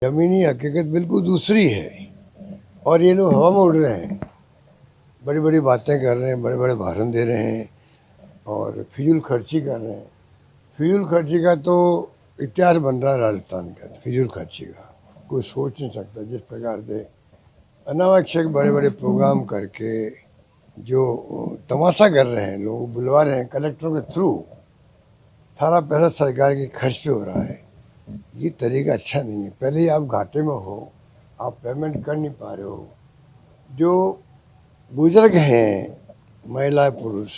ज़मीनी हकीकत बिल्कुल दूसरी है और ये लोग हवा में उड़ रहे हैं, बड़ी बड़ी बातें कर रहे हैं, बड़े बड़े भाषण दे रहे हैं और फिजूल खर्ची कर रहे हैं। फिजूल खर्ची का तो इतिहास बन रहा है राजस्थान का, फिजूल खर्ची का कोई सोच नहीं सकता। जिस प्रकार से अनावश्यक बड़े बड़े प्रोग्राम करके जो तमाशा कर रहे हैं, लोग बुलवा रहे हैं कलेक्टरों के थ्रू, सारा पैसा सरकार के खर्च पे हो रहा है। ये तरीका अच्छा नहीं है। पहले ही आप घाटे में हो, आप पेमेंट कर नहीं पा रहे हो। जो बुजुर्ग हैं, महिला पुरुष,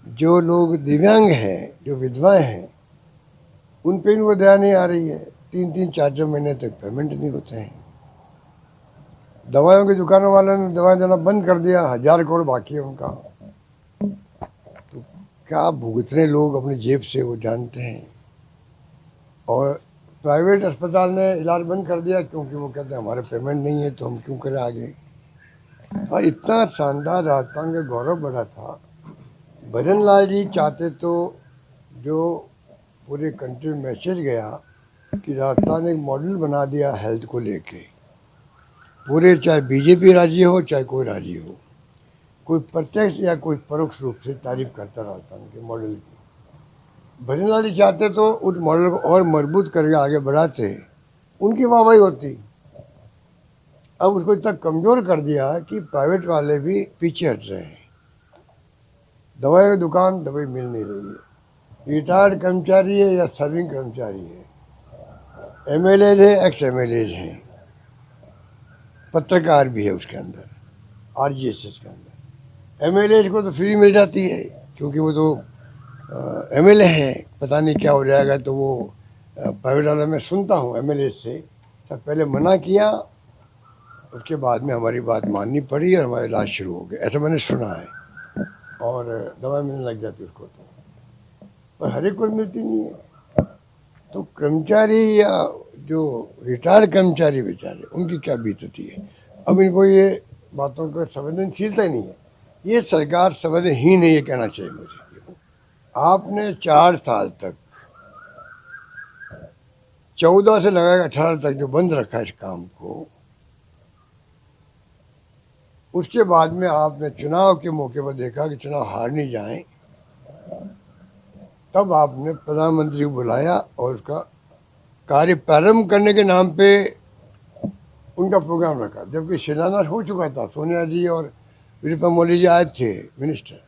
जो लोग दिव्यांग हैं, जो विधवाएं हैं, उन पे इनको दया नहीं आ रही है। 3-3, 4-4 महीने तक पेमेंट नहीं होते हैं। दवाइयों की दुकानों वालों ने दवाएं देना बंद कर दिया, 1000 करोड़ बाकी है उनका। तो क्या भुगत रहे लोग अपनी जेब से, वो जानते हैं। और प्राइवेट अस्पताल ने इलाज बंद कर दिया क्योंकि वो कहते हैं हमारे पेमेंट नहीं है तो हम क्यों करें आगे। और इतना शानदार राजस्थान का गौरव बढ़ा था। भजन लाल जी चाहते तो जो पूरे कंट्री में मैसेज गया कि राजस्थान एक मॉडल बना दिया हेल्थ को लेके, पूरे चाहे बीजेपी राज्य हो चाहे कोई राज्य हो, कोई प्रत्यक्ष या कोई परोक्ष रूप से तारीफ करता राजस्थान के मॉडल की। भजन लाल जी चाहते तो उस मॉडल को और मजबूत करके आगे बढ़ाते, उनकी वाहवाही होती। अब उसको इतना कमज़ोर कर दिया कि प्राइवेट वाले भी पीछे हट रहे हैं। दवाई की दुकान, दवाई मिल नहीं रही है। रिटायर्ड कर्मचारी है या सर्विंग कर्मचारी है, एमएलए है, एक्स एमएलए हैं, पत्रकार भी है उसके अंदर, आरजीएसएस के अंदर। एमएलए को तो फ्री मिल जाती है क्योंकि वो तो एमएलए है। पता नहीं क्या हो जाएगा, तो वो प्राइवेट वाला मैं सुनता हूँ एमएलए से, तो पहले मना किया, उसके बाद में हमारी बात माननी पड़ी और हमारा इलाज शुरू हो गया, ऐसा मैंने सुना है। और दवा मिलने लग जाती उसको तो, पर हर एक को मिलती नहीं है। तो कर्मचारी या जो रिटायर्ड कर्मचारी बेचारे, उनकी क्या बीतती है। अब इनको ये बातों को संवेदनशीलता ही नहीं है। ये सरकार संवेदनहीन है, ये कहना चाहिए मुझे। आपने 4 साल तक, 14 से लगाकर 18 तक जो बंद रखा इस काम को, उसके बाद में आपने चुनाव के मौके पर देखा कि चुनाव हार नहीं जाए, तब आपने प्रधानमंत्री को बुलाया और उसका कार्य प्रारंभ करने के नाम पे उनका प्रोग्राम रखा, जबकि शिलान्यास हो चुका था। सोनिया जी और वीरप्पा मोदी जी आए थे मिनिस्टर।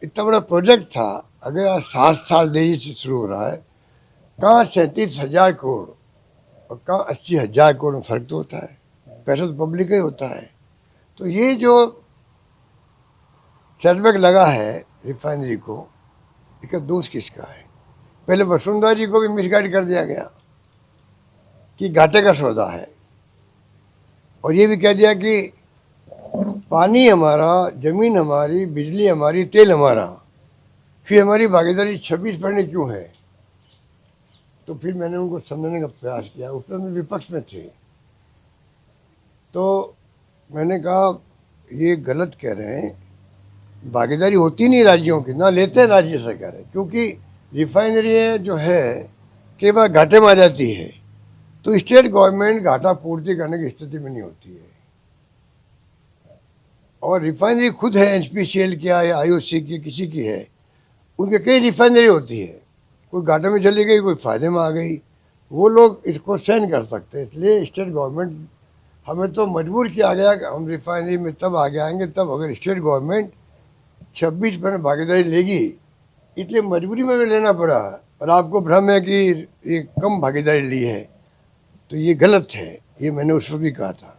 इतना बड़ा प्रोजेक्ट था, अगर आज 7 साल देरी से शुरू हो रहा है, कहाँ 37,000 करोड़ और कहाँ 80,000 करोड़ में फर्क तो होता है। पैसा तो पब्लिक का ही होता है। तो ये जो सेटबैक लगा है रिफाइनरी को, इसका दोष किसका है। पहले वसुंधरा जी को भी मिसगाइड कर दिया गया कि घाटे का सौदा है, और ये भी कह दिया कि पानी हमारा, जमीन हमारी, बिजली हमारी, तेल हमारा, फिर हमारी भागीदारी 26% क्यों है। तो फिर मैंने उनको समझने का प्रयास किया, उसमें भी विपक्ष में थे। तो मैंने कहा ये गलत कह रहे हैं, भागीदारी होती नहीं राज्यों की, ना लेते हैं राज्य सरकारें, क्योंकि रिफाइनरी जो है कई बार घाटे में आ जाती है, तो स्टेट गवर्नमेंट घाटा पूर्ति करने की स्थिति में नहीं होती है। और रिफाइनरी खुद है, एनपीसीएल की या आईओसी की, किसी की है, उनके कई रिफाइनरी होती है, कोई घाटे में चली गई, कोई फायदे में आ गई, वो लोग इसको सहन कर सकते हैं। इसलिए स्टेट गवर्नमेंट, हमें तो मजबूर किया गया कि हम रिफाइनरी में तब आगे आएंगे तब अगर स्टेट गवर्नमेंट 26% भागीदारी लेगी, इसलिए मजबूरी में भी लेना पड़ा। और आपको भ्रम है कि ये कम भागीदारी ली है, तो ये गलत है। ये मैंने उस वक्त भी कहा था।